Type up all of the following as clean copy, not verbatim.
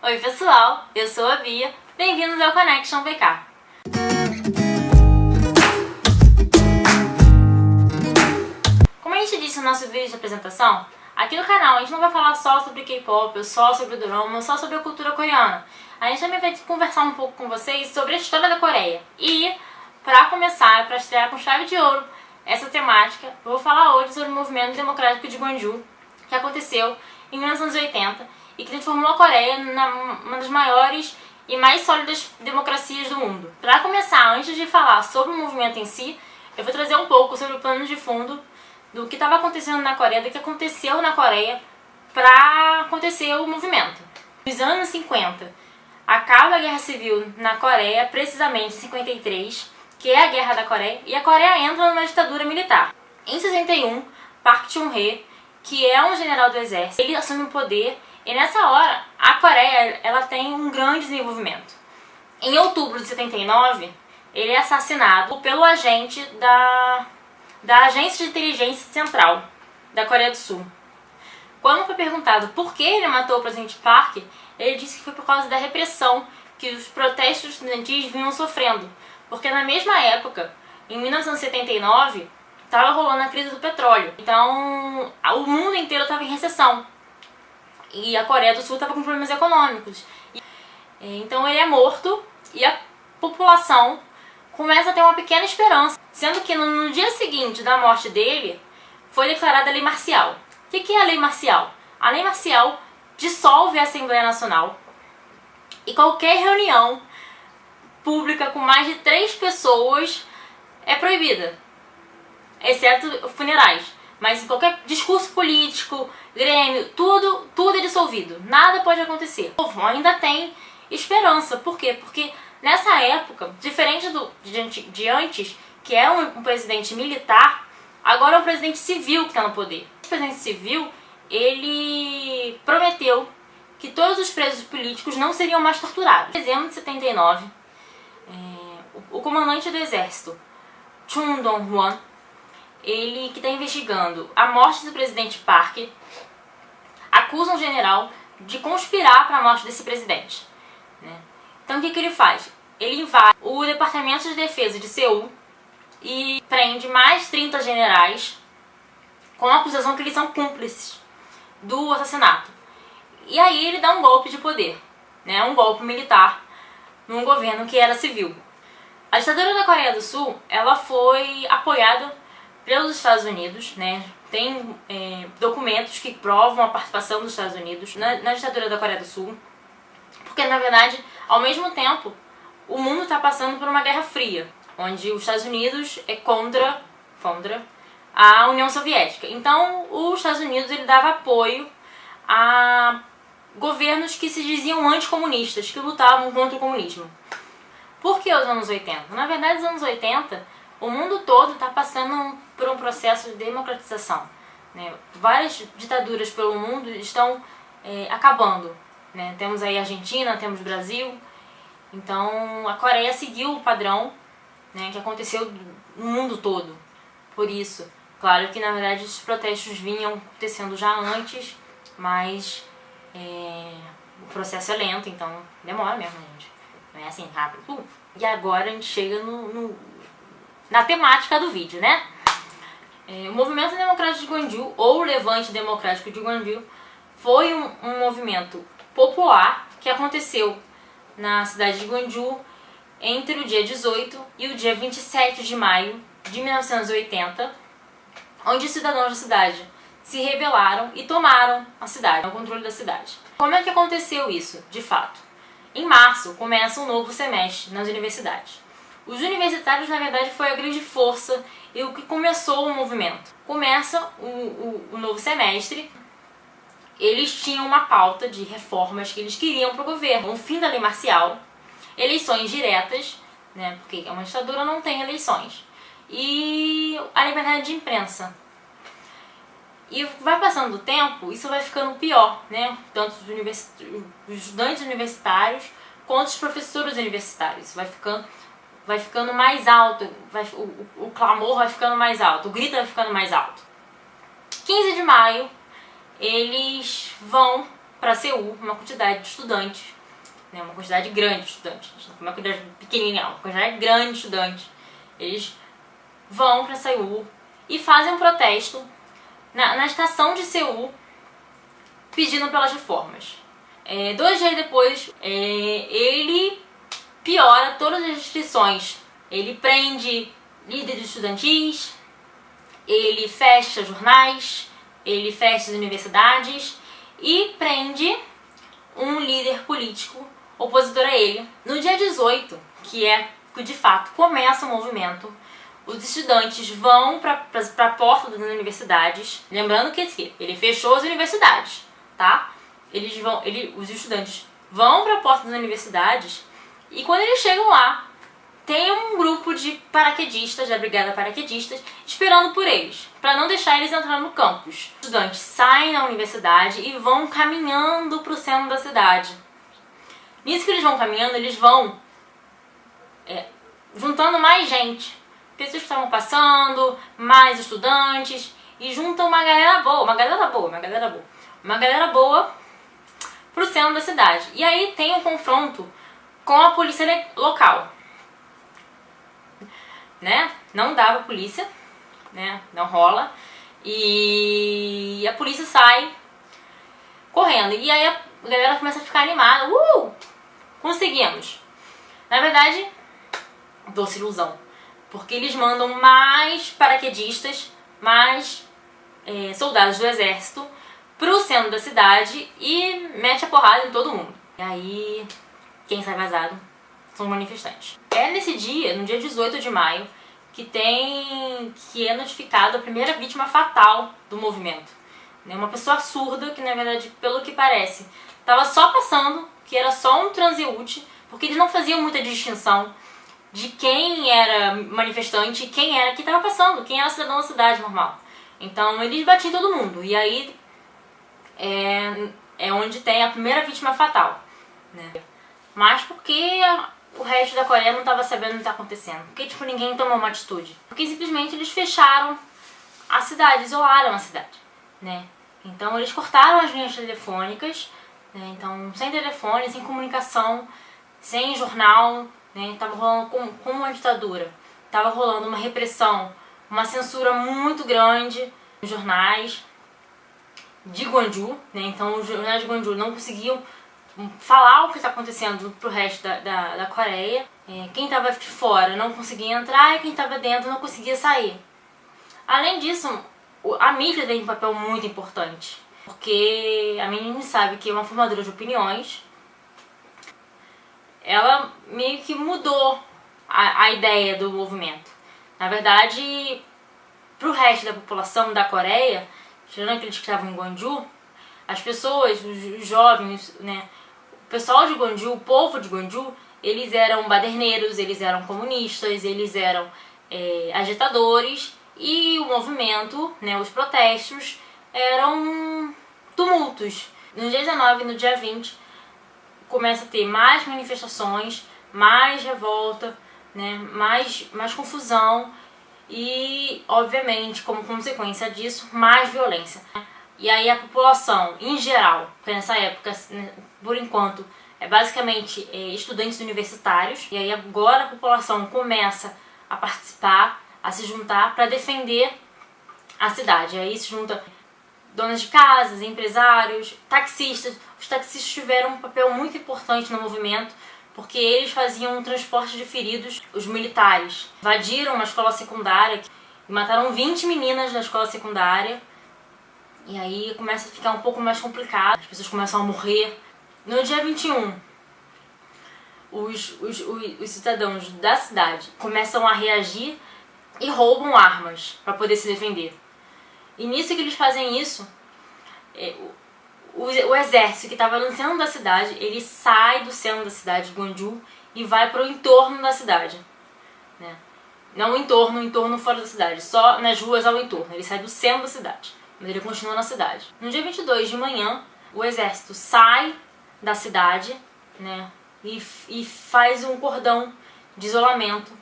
Oi pessoal, eu sou a Bia, bem-vindos ao Connection BK. Como a gente disse no nosso vídeo de apresentação, aqui no canal a gente não vai falar só sobre K-pop, ou só sobre o drama, ou só sobre a cultura coreana. A gente também vai conversar um pouco com vocês sobre a história da Coreia. E, para começar, para estrear com chave de ouro essa temática, eu vou falar hoje sobre o movimento democrático de Gwangju, que aconteceu em 1980 e que transformou a Coreia numa das maiores e mais sólidas democracias do mundo. Para começar, antes de falar sobre o movimento em si, eu vou trazer um pouco sobre o plano de fundo do que estava acontecendo na Coreia, do que aconteceu na Coreia para acontecer o movimento. Nos anos 50, acaba a Guerra Civil na Coreia, precisamente em 53, que é a Guerra da Coreia, e a Coreia entra numa ditadura militar. Em 61, Park Chung-hee, que é um general do exército, ele assume o poder e nessa hora a Coreia ela tem um grande desenvolvimento. Em outubro de 79, ele é assassinado pelo agente da Agência de Inteligência Central da Coreia do Sul. Quando foi perguntado por que ele matou o presidente Park, ele disse que foi por causa da repressão que os protestos estudantis vinham sofrendo. Porque na mesma época, em 1979, estava rolando a crise do petróleo. Então, o mundo inteiro estava em recessão. E a Coreia do Sul estava com problemas econômicos. Então ele é morto e a população começa a ter uma pequena esperança. Sendo que no dia seguinte da morte dele, foi declarada a lei marcial. O que é a lei marcial? A lei marcial dissolve a Assembleia Nacional e qualquer reunião pública com mais de 3 pessoas é proibida, exceto funerais. Mas qualquer discurso político, grêmio, tudo é dissolvido. Nada pode acontecer. O povo ainda tem esperança. Por quê? Porque nessa época, diferente de antes, que era um presidente militar, agora é um presidente civil que está no poder. Esse presidente civil, ele prometeu que todos os presos políticos não seriam mais torturados. Em dezembro de 79, o comandante do exército, Chung Dong-hwan, ele que está investigando a morte do presidente Park, acusa um general de conspirar para a morte desse presidente. Então o que ele faz? Ele invade o Departamento de Defesa de Seul e prende mais 30 generais com a acusação que eles são cúmplices do assassinato. E aí ele dá um golpe de poder, um golpe militar num governo que era civil. A ditadura da Coreia do Sul, ela foi apoiada pelos Estados Unidos, Tem documentos que provam a participação dos Estados Unidos na ditadura da Coreia do Sul, porque na verdade, ao mesmo tempo, o mundo está passando por uma guerra fria, onde os Estados Unidos é contra a União Soviética. Então, os Estados Unidos ele dava apoio a governos que se diziam anticomunistas, que lutavam contra o comunismo. Por que os anos 80? Na verdade, os anos 80, o mundo todo está passando por um processo de democratização. Várias ditaduras pelo mundo estão acabando. Temos aí a Argentina, temos o Brasil. Então, a Coreia seguiu o padrão que aconteceu no mundo todo. Por isso, claro que na verdade os protestos vinham acontecendo já antes, mas o processo é lento, então demora mesmo, gente. Não é assim rápido. E agora a gente chega na temática do vídeo, O Movimento Democrático de Gwangju, ou Levante Democrático de Gwangju, foi um movimento popular que aconteceu na cidade de Gwangju entre o dia 18 e o dia 27 de maio de 1980, onde os cidadãos da cidade se rebelaram e tomaram a cidade, o controle da cidade. Como é que aconteceu isso, de fato? Em março começa um novo semestre nas universidades. Os universitários, na verdade, foi a grande força e o que começou o movimento. Começa o novo semestre, eles tinham uma pauta de reformas que eles queriam para o governo. O fim da lei marcial, eleições diretas, porque uma ditadura não tem eleições, e a liberdade de imprensa. E vai passando o tempo, isso vai ficando pior, Tanto os estudantes universitários quanto os professores universitários. Vai ficando mais alto, o clamor vai ficando mais alto, o grito vai ficando mais alto. 15 de maio, eles vão para Seul uma quantidade de estudantes, né, uma quantidade grande de estudantes, não foi uma quantidade pequenininha, uma quantidade grande de estudantes. Eles vão para Seul e fazem um protesto na estação de Seul pedindo pelas reformas. 2 dias depois, ele piora todas as restrições. Ele prende líderes estudantis, ele fecha jornais, ele fecha as universidades e prende um líder político opositor a ele. No dia 18, que de fato começa o movimento, os estudantes vão para a porta das universidades. Lembrando que ele fechou as universidades, tá? Os estudantes vão para a porta das universidades e quando eles chegam lá, tem um grupo de paraquedistas, da brigada paraquedistas, esperando por eles, para não deixar eles entrar no campus. Os estudantes saem da universidade e vão caminhando para o centro da cidade. Nisso que eles vão caminhando, eles vão juntando mais gente. Pessoas que estavam passando, mais estudantes, e juntam uma galera boa pro centro da cidade. E aí tem um confronto com a polícia local, né? Não dá pra polícia, né? Não rola. E a polícia sai correndo. E aí a galera começa a ficar animada. Conseguimos! Na verdade, doce ilusão. Porque eles mandam mais paraquedistas, mais soldados do exército pro centro da cidade e mete a porrada em todo mundo. E aí, quem sai vazado são os manifestantes. É nesse dia, no dia 18 de maio, que é notificada a primeira vítima fatal do movimento. Uma pessoa surda que, na verdade, pelo que parece, estava só passando, que era só um transeúnte, porque eles não faziam muita distinção de quem era manifestante e quem era que estava passando, quem era cidadão da cidade normal. Então eles batiam todo mundo. E aí é onde tem a primeira vítima fatal, né? Mas porque o resto da Coreia não estava sabendo o que está acontecendo. Porque ninguém tomou uma atitude. Porque simplesmente eles fecharam a cidade, isolaram a cidade, né? Então eles cortaram as linhas telefônicas, né? Então sem telefone, sem comunicação, sem jornal, né? Tava rolando como uma ditadura. Tava rolando uma repressão, uma censura muito grande nos jornais de Gwangju, né? Então os jornais de Gwangju não conseguiam falar o que está acontecendo pro resto da Coreia. Quem estava de fora não conseguia entrar e quem estava dentro não conseguia sair. Além disso, a mídia tem um papel muito importante, porque a menina sabe que é uma formadora de opiniões. Ela meio que mudou a ideia do movimento. Na verdade, pro resto da população da Coreia, tirando aqueles que estavam em Gwangju, as pessoas, os jovens, né, o pessoal de Gwangju, o povo de Gwangju, eles eram baderneiros, eles eram comunistas, eles eram agitadores, e o movimento, né, os protestos, eram tumultos. No dia 19 e no dia 20, começa a ter mais manifestações, mais revolta, né, mais confusão e, obviamente, como consequência disso, mais violência. E aí a população, em geral, nessa época, por enquanto, é basicamente estudantes universitários, e aí agora a população começa a participar, a se juntar para defender a cidade. Aí se junta donas de casas, empresários, taxistas. Os taxistas tiveram um papel muito importante no movimento, porque eles faziam um transporte de feridos. Os militares invadiram uma escola secundária e mataram 20 meninas na escola secundária. E aí começa a ficar um pouco mais complicado, as pessoas começam a morrer. No dia 21, os cidadãos da cidade começam a reagir e roubam armas para poder se defender. E nisso que eles fazem isso, o exército que estava no centro da cidade, ele sai do centro da cidade de Gwangju e vai para o entorno da cidade, né? Não o entorno fora da cidade, só nas ruas ao entorno. Ele sai do centro da cidade, mas ele continua na cidade. No dia 22 de manhã, o exército sai da cidade, né, e faz um cordão de isolamento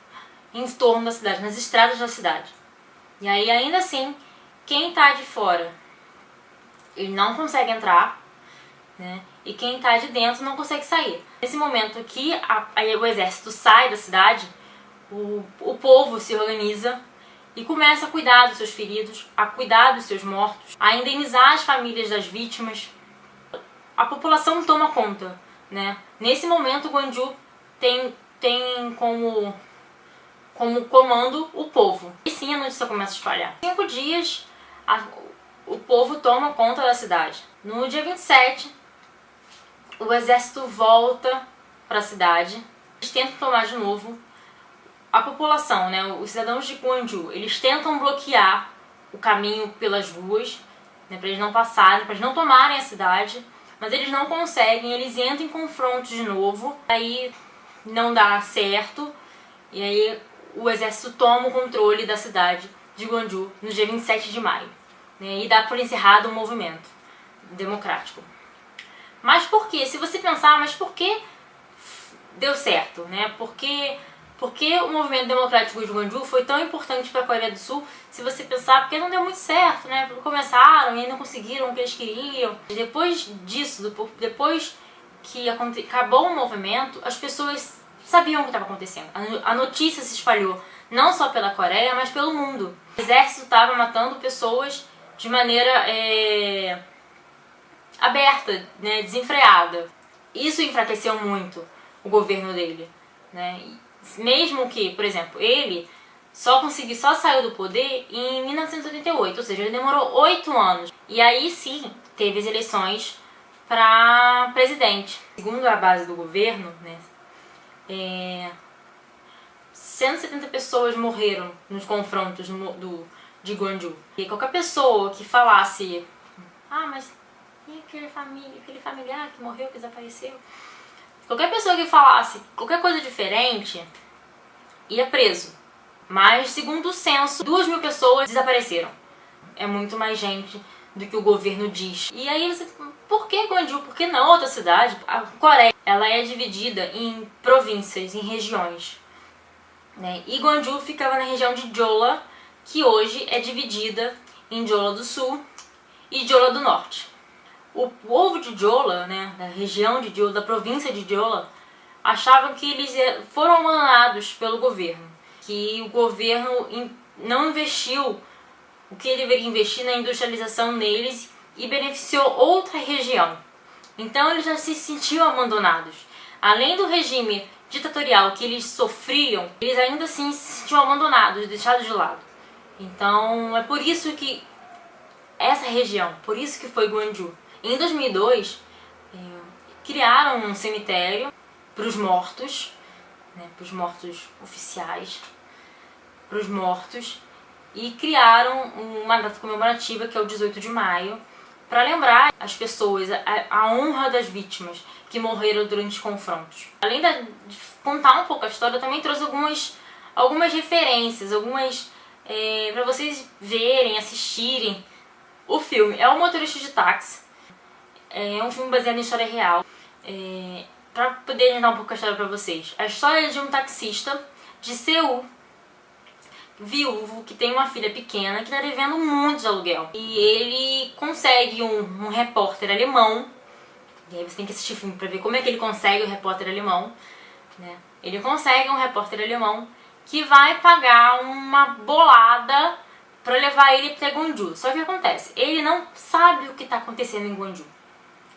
em torno da cidade, nas estradas da cidade. E aí, ainda assim, quem tá de fora, ele não consegue entrar, né? E quem tá de dentro não consegue sair. Nesse momento que o exército sai da cidade, o povo se organiza e começa a cuidar dos seus feridos, a cuidar dos seus mortos, a indenizar as famílias das vítimas. A população toma conta, né? Nesse momento, Gwangju tem como comando o povo. E sim, a notícia começa a espalhar. Em 5 dias, o povo toma conta da cidade. No dia 27, o exército volta para a cidade. Eles tentam tomar de novo. A população, né, os cidadãos de Gwangju, eles tentam bloquear o caminho pelas ruas, né, para eles não passarem, para eles não tomarem a cidade, mas eles não conseguem, eles entram em confronto de novo, aí não dá certo, e aí o exército toma o controle da cidade de Gwangju no dia 27 de maio, né, e dá por encerrado o movimento democrático. Mas por quê? Se você pensar, mas por que deu certo, né? Por que o movimento democrático de Gwangju foi tão importante para a Coreia do Sul? Se você pensar, porque não deu muito certo, né? Começaram e não conseguiram o que eles queriam. E depois disso, depois que acabou o movimento, as pessoas sabiam o que estava acontecendo. A notícia se espalhou, não só pela Coreia, mas pelo mundo. O exército estava matando pessoas de maneira aberta, né? Desenfreada. Isso enfraqueceu muito o governo dele, né? Mesmo que, por exemplo, ele só saiu do poder em 1988, ou seja, ele demorou 8 anos. E aí sim, teve as eleições para presidente. Segundo a base do governo, né, 170 pessoas morreram nos confrontos de Gwangju. E qualquer pessoa que falasse, mas e aquele familiar que morreu, que desapareceu? Qualquer pessoa que falasse qualquer coisa diferente ia preso. Mas, segundo o censo, 2.000 pessoas desapareceram. É muito mais gente do que o governo diz. E aí você, por que Gwangju? Por que não outra cidade? A Coreia, ela é dividida em províncias, em regiões, né? E Gwangju ficava na região de Jeolla, que hoje é dividida em Jeolla do Sul e Jeolla do Norte. O povo de Jeolla, né, da região de Jeolla, da província de Jeolla, achavam que eles foram abandonados pelo governo, que o governo não investiu o que ele deveria investir na industrialização neles e beneficiou outra região. Então eles já se sentiam abandonados. Além do regime ditatorial que eles sofriam, eles ainda assim se sentiam abandonados, deixados de lado. Então é por isso que essa região, por isso que foi Gwangju. Em 2002, criaram um cemitério para os mortos, né, para os mortos oficiais, para os mortos, e criaram uma data comemorativa que é o 18 de maio, para lembrar as pessoas, a honra das vítimas que morreram durante os confrontos. Além de contar um pouco a história, eu também trouxe algumas referências, para vocês verem, assistirem o filme. É O Motorista de Táxi. É um filme baseado em história real. Para poder adiantar um pouco a história para vocês. A história é de um taxista de Seul, viúvo, que tem uma filha pequena que está devendo muito de aluguel. E ele consegue um repórter alemão. E aí você tem que assistir o filme para ver como é que ele consegue o repórter alemão, né? Ele consegue um repórter alemão que vai pagar uma bolada para levar ele para Gwangju. Só que o que acontece? Ele não sabe o que está acontecendo em Gwangju.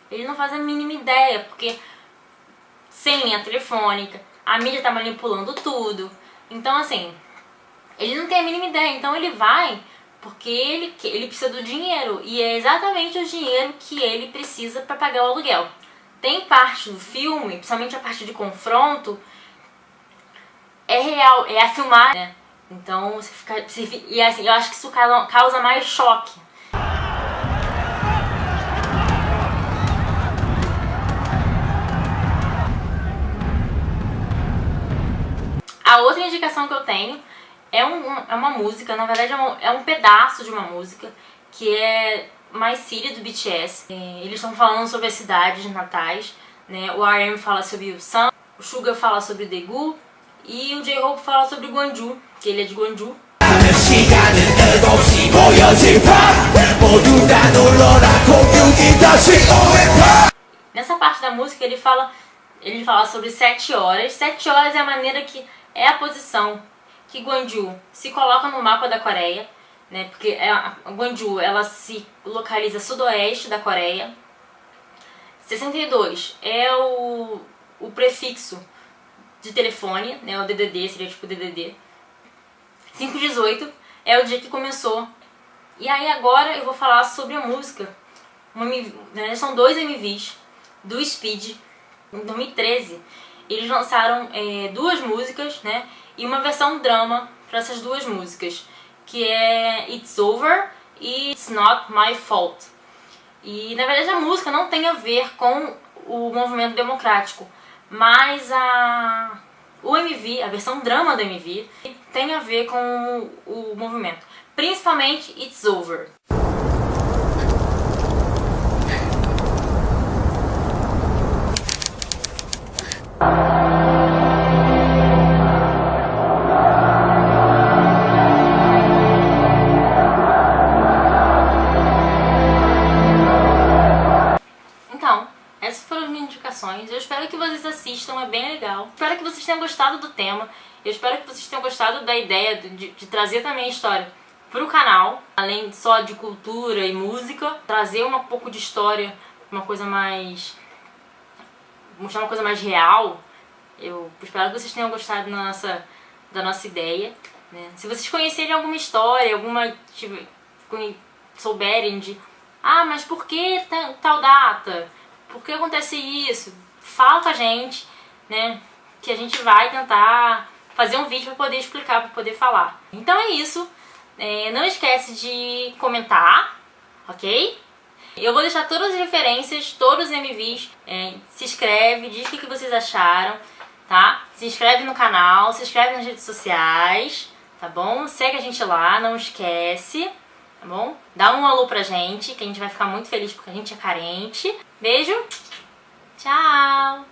Ele não faz a mínima ideia, porque sem linha telefônica, a mídia tá manipulando tudo. Então, assim, ele não tem a mínima ideia. Então ele vai porque ele precisa do dinheiro. E é exatamente o dinheiro que ele precisa para pagar o aluguel. Tem parte do filme, principalmente a parte de confronto, é real, é a filmar, né? Então e assim, eu acho que isso causa mais choque. A outra indicação que eu tenho é uma música, na verdade é um pedaço de uma música, que é My City do BTS. Eles estão falando sobre as cidades natais, né? O RM fala sobre o Sam, o Suga fala sobre o Daegu e o J-Hope fala sobre o Gwangju, que ele é de Gwangju. Nessa parte da música ele fala sobre 7 horas. 7 horas é a maneira que é a posição que Gwangju se coloca no mapa da Coreia, né? Porque a Gwangju ela se localiza sudoeste da Coreia. 62 é o prefixo de telefone, né? O DDD, seria tipo DDD. 518 é o dia que começou. E aí agora eu vou falar sobre a música. São 2 MVs do Speed. Em 2013 eles lançaram 2 músicas, né? E uma versão drama para essas 2 músicas, que é It's Over e It's Not My Fault. E na verdade a música não tem a ver com o movimento democrático, mas o MV, a versão drama do MV, tem a ver com o movimento, principalmente It's Over. Essas foram as minhas indicações. Eu espero que vocês assistam, é bem legal. Espero que vocês tenham gostado do tema. Eu espero que vocês tenham gostado da ideia de trazer também a história pro canal. Além só de cultura e música, trazer um pouco de história, mostrar uma coisa mais real. Eu espero que vocês tenham gostado da nossa ideia, né? Se vocês conhecerem alguma história, souberem de mas por que tal data? Por que acontece isso? Fala com a gente, né? Que a gente vai tentar fazer um vídeo para poder explicar, para poder falar. Então é isso. Não esquece de comentar, ok? Eu vou deixar todas as referências, todos os MVs. Se inscreve, diz o que vocês acharam, tá? Se inscreve no canal, se inscreve nas redes sociais, tá bom? Segue a gente lá, não esquece. Tá bom? Dá um alô pra gente, que a gente vai ficar muito feliz porque a gente é carente. Beijo, tchau!